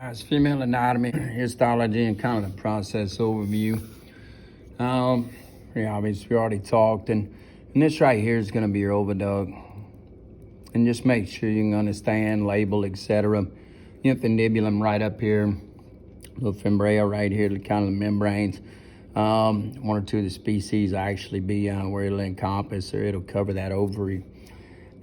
It's female anatomy, histology, and kind of the process overview. Yeah, obviously we already talked, and this right here is going to be your oviduct. And just make sure you can understand, label, etc. Infundibulum right up here, little fimbrial right here, kind of the membranes. One or two of the species actually be where it'll encompass or it'll cover that ovary.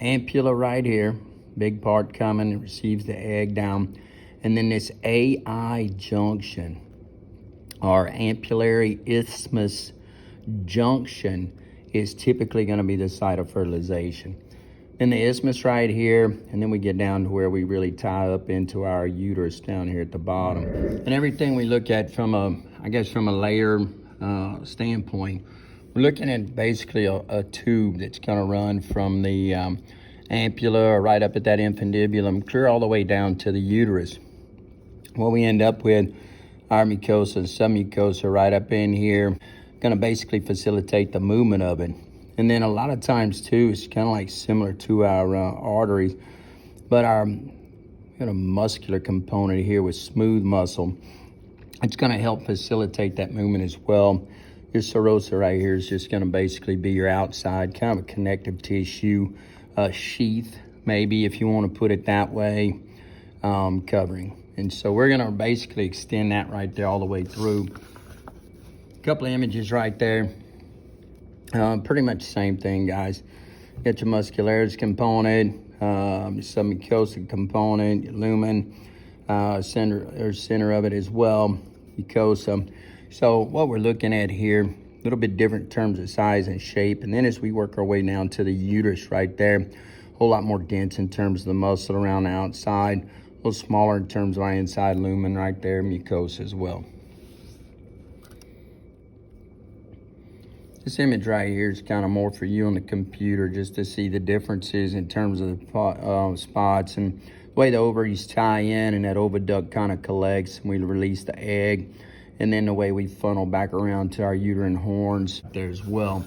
Ampulla right here, big part coming, it receives the egg down. And then this AI junction, or ampullary isthmus junction, is typically going to be the site of fertilization. Then the isthmus right here, and then we get down to where we really tie up into our uterus down here at the bottom. And everything we look at from a layer standpoint, we're looking at basically a tube that's going to run from the ampulla or right up at that infundibulum, clear all the way down to the uterus. What we end up with, our mucosa, submucosa right up in here, going to basically facilitate the movement of it. And then a lot of times too, it's kind of like similar to our arteries, but our muscular component here with smooth muscle, it's going to help facilitate that movement as well. Your serosa right here is just going to basically be your outside kind of a connective tissue sheath, maybe if you want to put it that way, covering. And so we're going to basically extend that right there all the way through. A couple of images right there. Pretty much the same thing, guys. Get your muscularis component, submucosal component, your lumen, center of it as well, mucosa. So what we're looking at here, a little bit different in terms of size and shape. And then as we work our way down to the uterus right there, a whole lot more dense in terms of the muscle around the outside, a little smaller in terms of our inside lumen right there, mucosa as well. This image right here is kind of more for you on the computer just to see the differences in terms of the spots and the way the ovaries tie in and that oviduct kind of collects and we release the egg, and then the way we funnel back around to our uterine horns there as well.